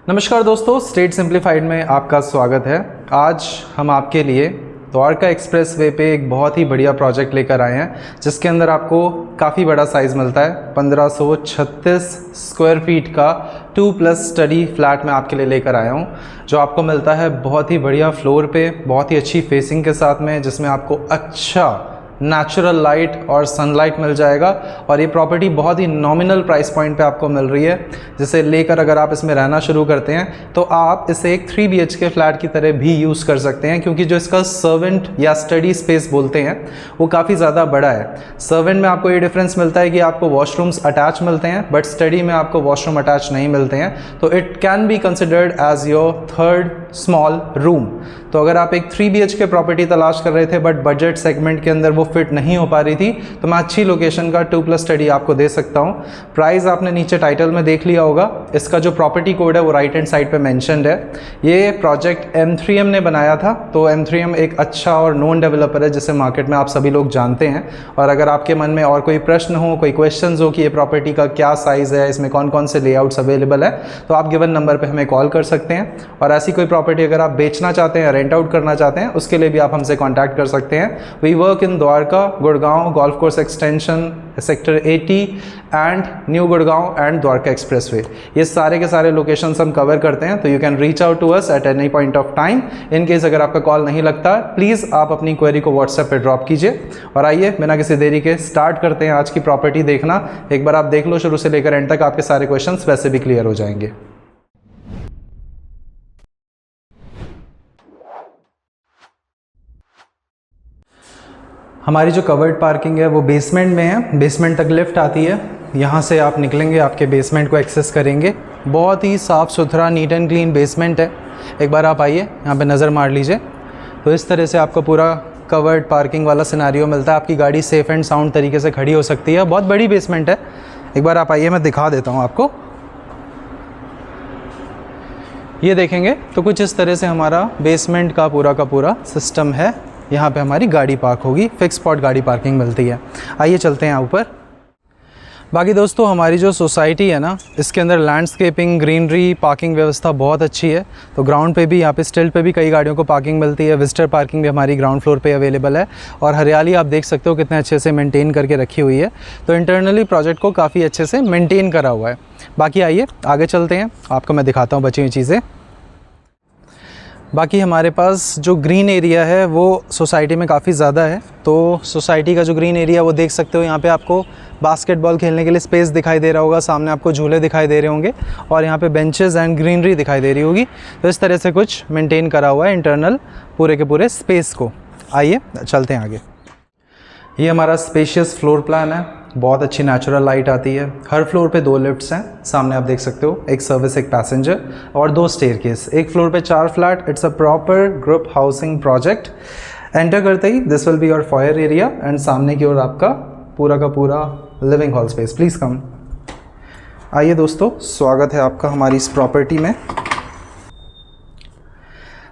नमस्कार दोस्तों, state simplified में आपका स्वागत है। आज हम आपके लिए द्वारका एक्सप्रेस वे पे एक बहुत ही बढ़िया प्रोजेक्ट लेकर आए हैं, जिसके अंदर आपको काफ़ी बड़ा साइज़ मिलता है। 1536 स्क्वायर फीट का 2+ स्टडी फ्लैट मैं आपके लिए लेकर आया हूँ, जो आपको मिलता है बहुत ही बढ़िया फ्लोर पे, बहुत ही अच्छी फेसिंग के साथ में, जिसमें आपको अच्छा नेचुरल लाइट और सनलाइट मिल जाएगा। और ये प्रॉपर्टी बहुत ही नॉमिनल प्राइस पॉइंट पे आपको मिल रही है, जिसे लेकर अगर आप इसमें रहना शुरू करते हैं तो आप इसे एक 3 BHK फ्लैट की तरह भी यूज़ कर सकते हैं, क्योंकि जो इसका सर्वेंट या स्टडी स्पेस बोलते हैं वो काफ़ी ज़्यादा बड़ा है। सर्वेंट में आपको ये डिफरेंस मिलता है कि आपको वॉशरूम्स अटैच मिलते हैं, बट स्टडी में आपको वॉशरूम अटैच नहीं मिलते हैं, तो it can be considered as your third small room. तो अगर आप एक 3 BHK प्रॉपर्टी तलाश कर रहे थे बट बजट सेगमेंट के अंदर वो फिट नहीं हो पा रही थी, तो मैं अच्छी लोकेशन का 2+ स्टडी आपको दे सकता हूँ। प्राइस आपने नीचे टाइटल में देख लिया होगा, इसका जो प्रॉपर्टी कोड है वो राइट हैंड साइड पे मेंशन्ड है। ये प्रोजेक्ट M3M ने बनाया था, तो M3M एक अच्छा और नोन डेवलपर है जिसे मार्केट में आप सभी लोग जानते हैं। और अगर आपके मन में और कोई प्रश्न हो, कोई क्वेश्चंस हो कि ये प्रॉपर्टी का क्या साइज़ है, इसमें कौन कौन से लेआउट्स अवेलेबल है, तो आप गिवन नंबर पर हमें कॉल कर सकते हैं। और ऐसी कोई प्रॉपर्टी अगर आप बेचना चाहते हैं, रेंट आउट करना चाहते हैं, उसके लिए भी आप हमसे कॉन्टैक्ट कर सकते हैं। We work in Dwarka, Gurgaon, golf course extension, sector 80 and new Gurgaon and Dwarka expressway. ये सारे के सारे लोकेशंस हम कवर करते हैं, तो you can reach out to us at any point of time. In case अगर आपका कॉल नहीं लगता, प्लीज़ आप अपनी क्वेरी को व्हाट्सएप पे ड्रॉप कीजिए। और आइए बिना किसी देरी के स्टार्ट करते हैं आज की प्रॉपर्टी देखना। एक बार आप देख लो शुरू से लेकर एंड तक, आपके सारे क्वेश्चंस वैसे भी क्लियर हो जाएंगे। हमारी जो कवर्ड पार्किंग है वो बेसमेंट में है, बेसमेंट तक लिफ्ट आती है। यहाँ से आप निकलेंगे, आपके बेसमेंट को एक्सेस करेंगे। बहुत ही साफ़ सुथरा, नीट एंड क्लीन बेसमेंट है। एक बार आप आइए, यहाँ पे नज़र मार लीजिए, तो इस तरह से आपको पूरा कवर्ड पार्किंग वाला सिनेरियो मिलता है। आपकी गाड़ी सेफ़ एंड साउंड तरीके से खड़ी हो सकती है। बहुत बड़ी बेसमेंट है। एक बार आप आइए, मैं दिखा देता हूँ आपको। ये देखेंगे तो कुछ इस तरह से हमारा बेसमेंट का पूरा सिस्टम है। यहाँ पे हमारी गाड़ी पार्क होगी, फिक्स स्पॉट गाड़ी पार्किंग मिलती है। आइए चलते हैं ऊपर। बाकी दोस्तों, हमारी जो सोसाइटी है ना, इसके अंदर लैंडस्केपिंग, ग्रीनरी, पार्किंग व्यवस्था बहुत अच्छी है। तो ग्राउंड पे भी, यहाँ पे स्टिल्ट पे भी कई गाड़ियों को पार्किंग मिलती है। विजिटर पार्किंग भी हमारी ग्राउंड फ्लोर पे अवेलेबल है। और हरियाली आप देख सकते हो कितने अच्छे से मेंटेन करके रखी हुई है। तो इंटरनली प्रोजेक्ट को काफ़ी अच्छे से मेंटेन करा हुआ है। बाकी आइए आगे चलते हैं, आपको मैं दिखाता हूँ बची हुई चीज़ें। बाकी हमारे पास जो ग्रीन एरिया है वो सोसाइटी में काफ़ी ज़्यादा है। तो सोसाइटी का जो ग्रीन एरिया वो देख सकते हो। यहाँ पे आपको बास्केटबॉल खेलने के लिए स्पेस दिखाई दे रहा होगा, सामने आपको झूले दिखाई दे रहे होंगे, और यहाँ पे बेंचेस एंड ग्रीनरी दिखाई दे रही होगी। तो इस तरह से कुछ मेंटेन करा हुआ है इंटरनल पूरे के पूरे स्पेस को। आइए चलते हैं आगे। ये हमारा स्पेशियस फ्लोर प्लान है। बहुत अच्छी नेचुरल लाइट आती है। हर फ्लोर पे 2 लिफ्ट्स हैं, सामने आप देख सकते हो, एक सर्विस, एक पैसेंजर, और 2 स्टेयरकेस। एक फ्लोर पे 4 flat. It's a proper group housing project. Enter करते ही this will be your foyer area, and सामने की ओर आपका पूरा का पूरा living hall space. Please come. आइए दोस्तों, स्वागत है आपका हमारी इस प्रॉपर्टी में।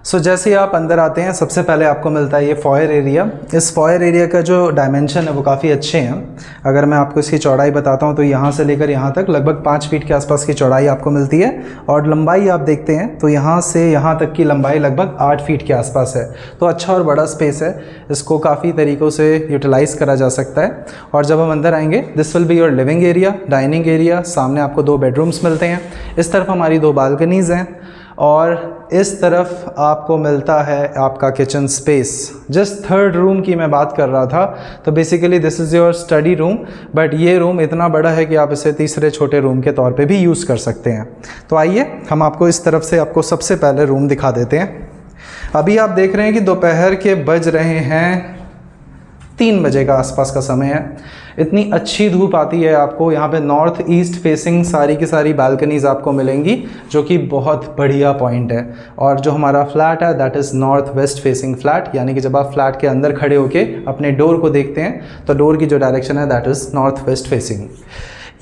सो जैसे ही आप अंदर आते हैं, सबसे पहले आपको मिलता है ये फॉयर एरिया। इस फॉयर एरिया का जो डायमेंशन है वो काफ़ी अच्छे हैं। अगर मैं आपको इसकी चौड़ाई बताता हूँ तो यहाँ से लेकर यहाँ तक लगभग 5 फीट के आसपास की चौड़ाई आपको मिलती है। और लंबाई आप देखते हैं तो यहाँ से यहाँ तक की लंबाई लगभग 8 फीट के आसपास है। तो अच्छा और बड़ा स्पेस है, इसको काफ़ी तरीक़ों से यूटिलाइज़ करा जा सकता है। और जब हम अंदर आएंगे, this will be your living area, dining area. सामने आपको 2 बेडरूम्स मिलते हैं। इस तरफ हमारी 2 बालकनीज़ हैं, और इस तरफ आपको मिलता है आपका किचन स्पेस। जिस थर्ड रूम की मैं बात कर रहा था, तो basically this is your study room, but ये रूम इतना बड़ा है कि आप इसे तीसरे छोटे रूम के तौर पे भी यूज़ कर सकते हैं। तो आइए हम आपको इस तरफ से आपको सबसे पहले रूम दिखा देते हैं। अभी आप देख रहे हैं कि दोपहर के बज रहे हैं 3 बजे का आसपास का समय है। इतनी अच्छी धूप आती है आपको। यहाँ पे नॉर्थ ईस्ट फेसिंग सारी की सारी बालकनीज़ आपको मिलेंगी, जो कि बहुत बढ़िया पॉइंट है। और जो हमारा फ्लैट है that is north west facing flat, यानी कि जब आप फ्लैट के अंदर खड़े होके अपने डोर को देखते हैं तो डोर की जो डायरेक्शन है that is north west facing.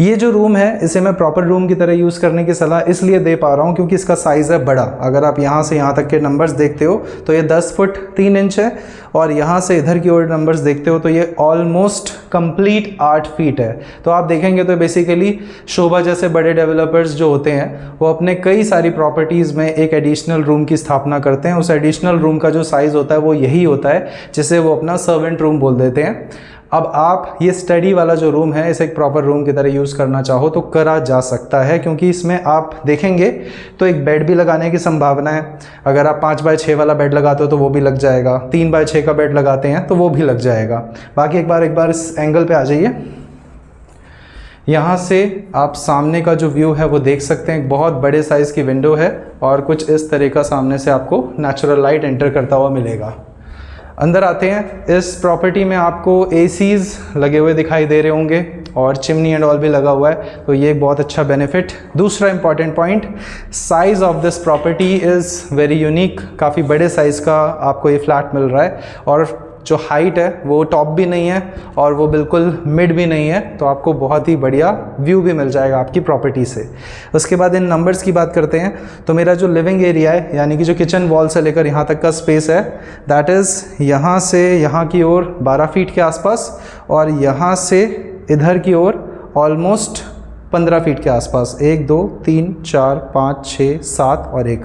ये जो रूम है इसे मैं प्रॉपर रूम की तरह यूज़ करने की सलाह इसलिए दे पा रहा हूँ क्योंकि इसका साइज़ है बड़ा। अगर आप यहाँ से यहाँ तक के नंबर्स देखते हो तो ये 10 फुट 3 इंच है, और यहाँ से इधर की ओर नंबर्स देखते हो तो ये ऑलमोस्ट कंप्लीट 8 फीट है। तो आप देखेंगे तो बेसिकली शोभा जैसे बड़े डेवलपर्स जो होते हैं वो अपने कई सारी प्रॉपर्टीज़ में एक एडिशनल रूम की स्थापना करते हैं। उस एडिशनल रूम का जो साइज़ होता है वो यही होता है जिसे वो अपना सर्वेंट रूम बोल देते हैं। अब आप ये स्टडी वाला जो रूम है इसे एक प्रॉपर रूम की तरह यूज़ करना चाहो तो करा जा सकता है, क्योंकि इसमें आप देखेंगे तो एक बेड भी लगाने की संभावना है। अगर आप 5x6 वाला बेड लगाते हो तो वो भी लग जाएगा, 3x6 का बेड लगाते हैं तो वो भी लग जाएगा। बाकी एक बार इस एंगल पे आ जाइए। यहाँ से आप सामने का जो व्यू है वो देख सकते हैं। एक बहुत बड़े साइज़ की विंडो है और कुछ इस तरह का सामने से आपको नेचुरल लाइट एंटर करता हुआ मिलेगा। अंदर आते हैं। इस प्रॉपर्टी में आपको एसीज़ लगे हुए दिखाई दे रहे होंगे और चिमनी एंड ऑल भी लगा हुआ है, तो ये बहुत अच्छा बेनिफिट। दूसरा important point, size of this property is very unique. काफ़ी बड़े साइज़ का आपको ये फ्लैट मिल रहा है, और जो हाइट है वो टॉप भी नहीं है और वो बिल्कुल मिड भी नहीं है, तो आपको बहुत ही बढ़िया व्यू भी मिल जाएगा आपकी प्रॉपर्टी से। उसके बाद इन नंबर्स की बात करते हैं तो मेरा जो लिविंग एरिया है, यानी कि जो किचन वॉल से लेकर यहाँ तक का स्पेस है, दैट इज़ यहाँ से यहाँ की ओर 12 फीट के आसपास, और यहाँ से इधर की ओर ऑलमोस्ट 15 फीट के आसपास। 1 2 3 4 5 6 7 और 1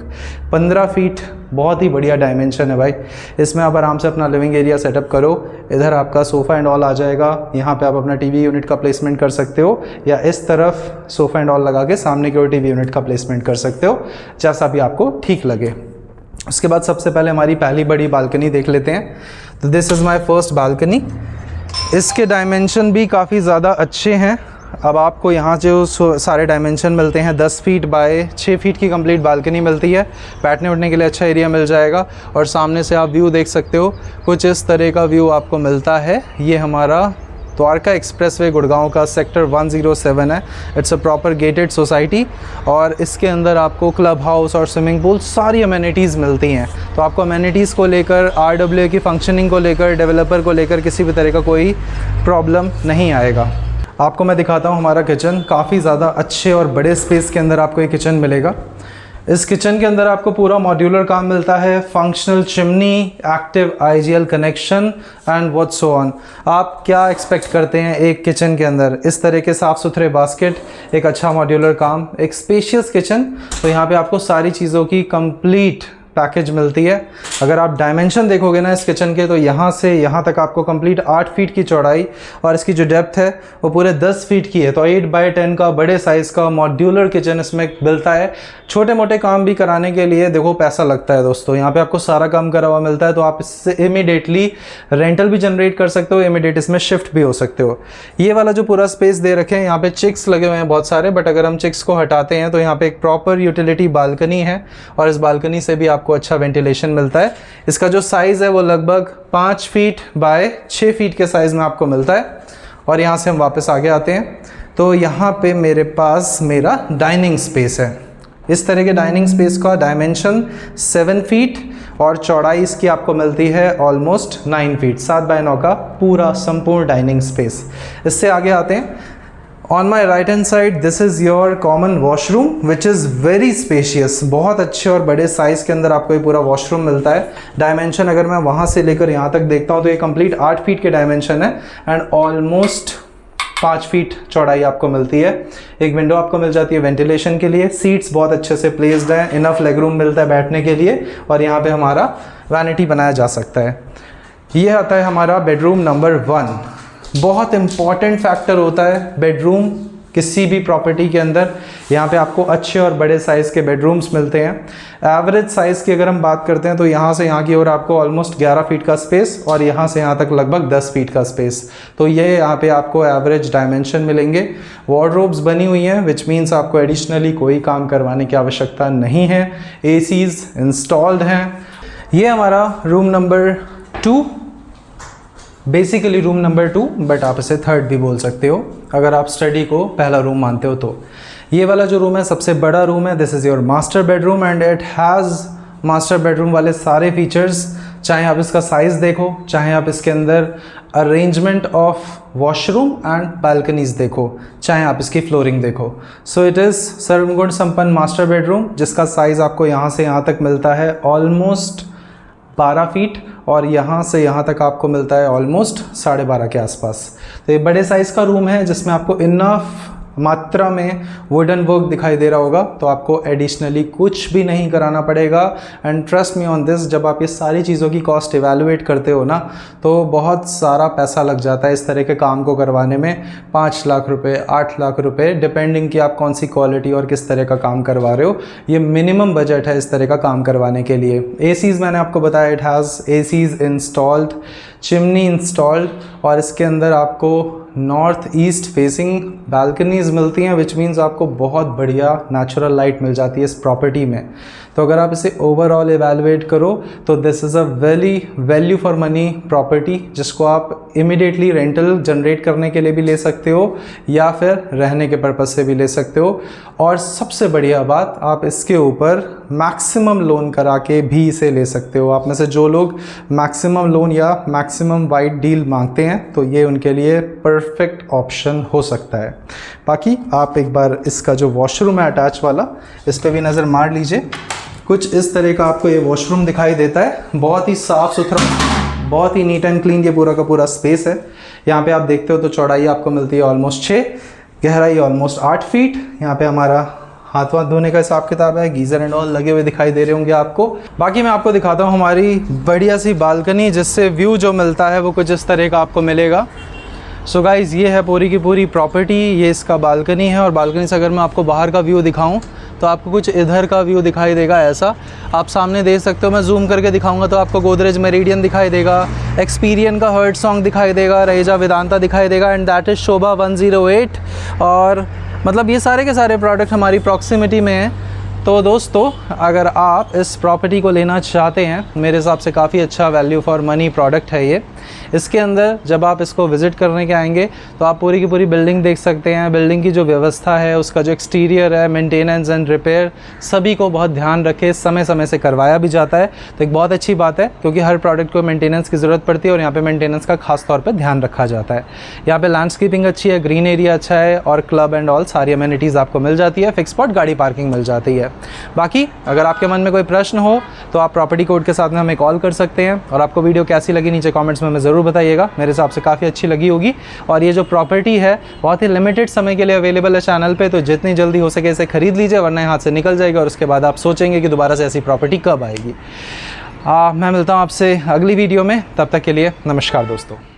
15 फीट। बहुत ही बढ़िया डायमेंशन है भाई। इसमें आप आराम से अपना लिविंग एरिया सेटअप करो। इधर आपका सोफ़ा एंड ऑल आ जाएगा। यहाँ पे आप अपना टीवी यूनिट का प्लेसमेंट कर सकते हो, या इस तरफ सोफ़ा एंड ऑल लगा के सामने की ओर टीवी यूनिट का प्लेसमेंट कर सकते हो, जैसा भी आपको ठीक लगे। उसके बाद सबसे पहले हमारी पहली बड़ी बालकनी देख लेते हैं। तो this is my first balcony. इसके डायमेंशन भी काफ़ी ज़्यादा अच्छे हैं। अब आपको यहाँ जो सारे डायमेंशन मिलते हैं, 10 फीट बाय 6 फीट की कंप्लीट बालकनी मिलती है। बैठने उठने के लिए अच्छा एरिया मिल जाएगा, और सामने से आप व्यू देख सकते हो। कुछ इस तरह का व्यू आपको मिलता है। ये हमारा द्वारका एक्सप्रेसवे गुड़गांव का सेक्टर 107 है। It's a proper gated society, और इसके अंदर आपको क्लब हाउस और स्विमिंग पूल सारी अमेनिटीज़ मिलती हैं। तो आपको अमेनिटीज़ को लेकर, RWA की फंक्शनिंग को लेकर, डेवलपर को लेकर किसी भी तरह का कोई प्रॉब्लम नहीं आएगा। आपको मैं दिखाता हूँ हमारा किचन। काफ़ी ज़्यादा अच्छे और बड़े स्पेस के अंदर आपको ये किचन मिलेगा। इस किचन के अंदर आपको पूरा मॉड्यूलर काम मिलता है। Functional chimney, active IGL connection and what so on. आप क्या एक्सपेक्ट करते हैं एक किचन के अंदर? इस तरह के साफ़ सुथरे बास्केट, एक अच्छा मॉड्यूलर काम, एक स्पेशियस किचन। तो यहाँ पे आपको सारी चीज़ों की कंप्लीट पैकेज मिलती है। अगर आप डायमेंशन देखोगे ना इस किचन के, तो यहाँ से यहाँ तक आपको कंप्लीट 8 फीट की चौड़ाई, और इसकी जो डेप्थ है वो पूरे 10 फीट की है। तो 8x10 का बड़े साइज़ का मॉड्यूलर किचन इसमें मिलता है। छोटे मोटे काम भी कराने के लिए देखो पैसा लगता है दोस्तों, यहाँ पे आपको सारा काम करा हुआ मिलता है। तो आप इससे इमीडिएटली रेंटल भी जनरेट कर सकते हो, इमीडिएट इसमें शिफ्ट भी हो सकते हो। ये वाला जो पूरा स्पेस दे रखे हैं, यहाँ पे चिक्स लगे हुए हैं बहुत सारे, बट अगर हम चिक्स को हटाते हैं तो यहाँ पे एक प्रॉपर यूटिलिटी बालकनी है, और इस बालकनी से भी आपको अच्छा वेंटिलेशन मिलता है। इसका जो साइज़ है वो लगभग 5 फीट बाय 6 फीट के साइज़ में आपको मिलता है। और यहाँ से हम वापस आगे आते हैं तो यहाँ पे मेरे पास मेरा डाइनिंग स्पेस है। इस तरह के डाइनिंग स्पेस का डायमेंशन 7 फीट, और चौड़ाई इसकी आपको मिलती है ऑलमोस्ट 9 फीट। 7x9 का पूरा संपूर्ण डाइनिंग स्पेस। इससे आगे आते हैं। On my right hand side this is your common washroom which is very spacious. बहुत अच्छे और बड़े साइज़ के अंदर आपको ये पूरा वॉशरूम मिलता है। डायमेंशन अगर मैं वहाँ से लेकर यहाँ तक देखता हूँ तो ये कंप्लीट 8 फीट के डायमेंशन है, एंड ऑलमोस्ट 5 फीट चौड़ाई आपको मिलती है। एक विंडो आपको मिल जाती है वेंटिलेशन के लिए। सीट्स बहुत अच्छे से प्लेस्ड हैं, इनफ लेग रूम मिलता है बैठने के लिए, और यहाँ पे हमारा वैनिटी बनाया जा सकता है। ये आता है हमारा बेडरूम नंबर 1। बहुत इम्पॉर्टेंट फैक्टर होता है बेडरूम किसी भी प्रॉपर्टी के अंदर। यहाँ पे आपको अच्छे और बड़े साइज़ के बेडरूम्स मिलते हैं। एवरेज साइज़ की अगर हम बात करते हैं तो यहाँ से यहाँ की ओर आपको ऑलमोस्ट 11 फीट का स्पेस, और यहाँ से यहाँ तक लगभग 10 फीट का स्पेस। तो ये यहाँ पे आपको एवरेज डायमेंशन मिलेंगे। वार्डरोब्स बनी हुई हैं, विच मीन्स आपको एडिशनली कोई काम करवाने की आवश्यकता नहीं है। एसीज़ इंस्टॉल्ड हैं। ये हमारा room number 2, basically room number 2, but आप इसे 3rd भी बोल सकते हो अगर आप स्टडी को पहला रूम मानते हो तो। ये वाला जो रूम है सबसे बड़ा रूम है। This is your master bedroom, and it has master bedroom वाले सारे फीचर्स, चाहे आप इसका साइज़ देखो, चाहे आप इसके अंदर arrangement of washroom and balconies देखो, चाहे आप इसकी फ्लोरिंग देखो। सो इट इज़ सर्वगुण संपन्न मास्टर बेडरूम, जिसका साइज़ आपको यहाँ से यहाँ तक मिलता है ऑलमोस्ट 12 फीट, और यहाँ से यहाँ तक आपको मिलता है ऑलमोस्ट 12.5 के आसपास। तो ये बड़े साइज़ का रूम है जिसमें आपको इनफ मात्रा में वुडन वर्क दिखाई दे रहा होगा, तो आपको एडिशनली कुछ भी नहीं कराना पड़ेगा। And trust me on this, जब आप ये सारी चीज़ों की कॉस्ट इवैल्यूएट करते हो ना, तो बहुत सारा पैसा लग जाता है इस तरह के काम को करवाने में। 5 लाख रुपए, 8 लाख रुपए, डिपेंडिंग कि आप कौन सी क्वालिटी और किस तरह का काम करवा रहे हो। ये मिनिमम बजट है इस तरह का काम करवाने के लिए। एसीज़ मैंने आपको बताया, it has ACs installed, chimney installed, और इसके अंदर आपको नॉर्थ ईस्ट फेसिंग बालकनीज़ मिलती हैं, विच मीन्स आपको बहुत बढ़िया नेचुरल लाइट मिल जाती है इस प्रॉपर्टी में। तो अगर आप इसे ओवरऑल एवेलुएट करो तो this is a value for money property, जिसको आप इमिडिएटली रेंटल जनरेट करने के लिए भी ले सकते हो या फिर रहने के पर्पज़ से भी ले सकते हो। और सबसे बढ़िया बात, आप इसके ऊपर मैक्सिमम लोन करा के भी इसे ले सकते हो। आप में से जो लोग मैक्सिमम लोन या मैक्सिमम वाइड डील मांगते हैं, तो ये उनके लिए परफेक्ट ऑप्शन हो सकता है। बाकी आप एक बार इसका जो वॉशरूम है अटैच वाला, इस पर भी नज़र मार लीजिए। कुछ इस तरह का आपको ये वॉशरूम दिखाई देता है। बहुत ही साफ़ सुथरा, बहुत ही नीट एंड क्लीन ये पूरा का पूरा स्पेस है। यहाँ पे आप देखते हो तो चौड़ाई आपको मिलती है ऑलमोस्ट 6, गहराई ऑलमोस्ट 8 फीट। यहाँ पे हमारा हाथ वाथ धोने का हिसाब किताब है, गीज़र एंड ऑल लगे हुए दिखाई दे रहे होंगे आपको। बाकी मैं आपको दिखाता हूँ हमारी बढ़िया सी बालकनी, जिससे व्यू जो मिलता है वो कुछ इस तरह का आपको मिलेगा। सो गाइज़, ये है पूरी की पूरी प्रॉपर्टी, ये इसका बालकनी है। और बालकनी से अगर मैं आपको बाहर का व्यू दिखाऊं तो आपको कुछ इधर का व्यू दिखाई देगा। ऐसा आप सामने देख सकते हो, मैं जूम करके दिखाऊंगा तो आपको गोदरेज मेरिडियन दिखाई देगा, एक्सपीरियन का हर्ट सॉन्ग दिखाई देगा, रहेजा वेदांता दिखाई देगा, एंड दैट इज़ शोभा 108। और मतलब ये सारे के सारे प्रोडक्ट हमारी प्रॉक्सिमिटी में हैं। तो दोस्तों, अगर आप इस प्रॉपर्टी को लेना चाहते हैं, मेरे हिसाब से काफ़ी अच्छा वैल्यू फॉर मनी प्रोडक्ट है ये। इसके अंदर जब आप इसको विज़िट करने के आएंगे तो आप पूरी की पूरी बिल्डिंग देख सकते हैं। बिल्डिंग की जो व्यवस्था है, उसका जो एक्सटीरियर है, मेंटेनेंस एंड रिपेयर सभी को बहुत ध्यान रखे समय समय से करवाया भी जाता है। तो एक बहुत अच्छी बात है, क्योंकि हर प्रोडक्ट को मेंटेनेंस की ज़रूरत पड़ती है और यहाँ पे मेंटेनेंस का खास तौर पे ध्यान रखा जाता है। यहाँ पे लैंडस्केपिंग अच्छी है, ग्रीन एरिया अच्छा है, और क्लब एंड ऑल सारी अमेनिटीज़ आपको मिल जाती है। फिक्स स्पॉट गाड़ी पार्किंग मिल जाती है। बाकी अगर आपके मन में कोई प्रश्न हो तो आप प्रॉपर्टी कोड के साथ में हमें कॉल कर सकते हैं। और आपको वीडियो कैसी लगी नीचे कमेंट्स में हमें ज़रूर बताइएगा, मेरे हिसाब से काफ़ी अच्छी लगी होगी। और ये जो प्रॉपर्टी है बहुत ही लिमिटेड समय के लिए अवेलेबल है चैनल पे, तो जितनी जल्दी हो सके इसे खरीद लीजिए, वरना हाथ से निकल जाएगा और उसके बाद आप सोचेंगे कि दोबारा से ऐसी प्रॉपर्टी कब आएगी। मैं मिलता हूँ आपसे अगली वीडियो में, तब तक के लिए नमस्कार दोस्तों।